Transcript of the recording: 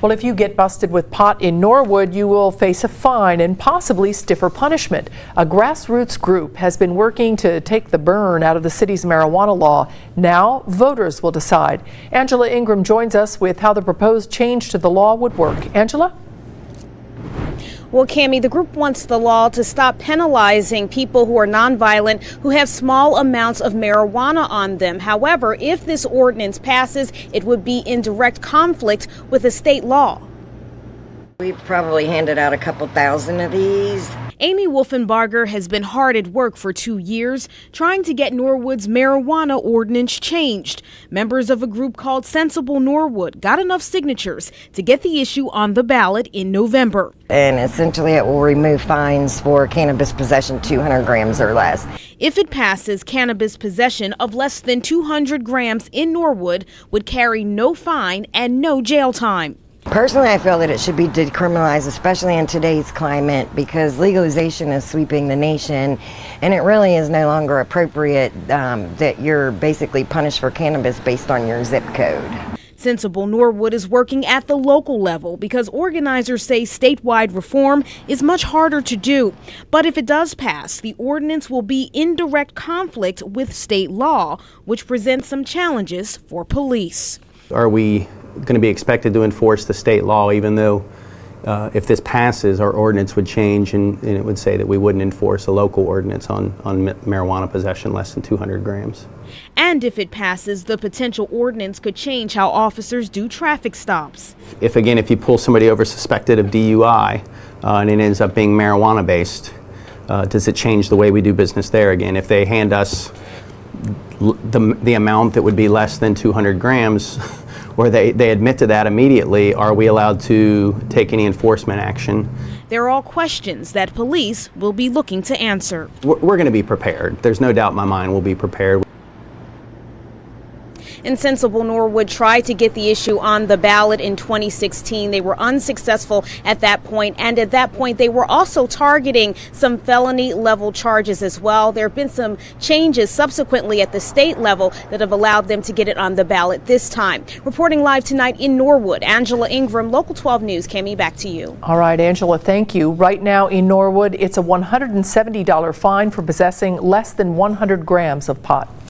Well, if you get busted with pot in Norwood, you will face a fine and possibly stiffer punishment. A grassroots group has been working to take the burn out of the city's marijuana law. Now, voters will decide. Angela Ingram joins us with how the proposed change to the law would work. Angela? Well, Cammie, the group wants the law to stop penalizing people who are nonviolent, who have small amounts of marijuana on them. However, if this ordinance passes, it would be in direct conflict with a state law. We've probably handed out a couple thousand of these. Amy Wolfinbarger has been hard at work for 2 years trying to get Norwood's marijuana ordinance changed. Members of a group called Sensible Norwood got enough signatures to get the issue on the ballot in November. And essentially it will remove fines for cannabis possession 200 grams or less. If it passes, cannabis possession of less than 200 grams in Norwood would carry no fine and no jail time. Personally, I feel that it should be decriminalized, especially in today's climate, because legalization is sweeping the nation, and it really is no longer appropriate that you're basically punished for cannabis based on your zip code. Sensible Norwood is working at the local level because organizers say statewide reform is much harder to do. But if it does pass, the ordinance will be in direct conflict with state law, which presents some challenges for police. Are we going to be expected to enforce the state law, even though if this passes, our ordinance would change and it would say that we wouldn't enforce a local ordinance on marijuana possession less than 200 grams. And if it passes, the potential ordinance could change how officers do traffic stops. If you pull somebody over suspected of DUI and it ends up being marijuana based, does it change the way we do business there again? If they hand us the amount that would be less than 200 grams, or they admit to that immediately, are we allowed to take any enforcement action? They're all questions that police will be looking to answer. We're going to be prepared. There's no doubt in my mind we'll be prepared. And Sensible Norwood tried to get the issue on the ballot in 2016. They were unsuccessful at that point. And at that point, they were also targeting some felony level charges as well. There have been some changes subsequently at the state level that have allowed them to get it on the ballot this time. Reporting live tonight in Norwood, Angela Ingram, Local 12 News. Cammie, back to you. All right, Angela, thank you. Right now in Norwood, it's a $170 fine for possessing less than 100 grams of pot.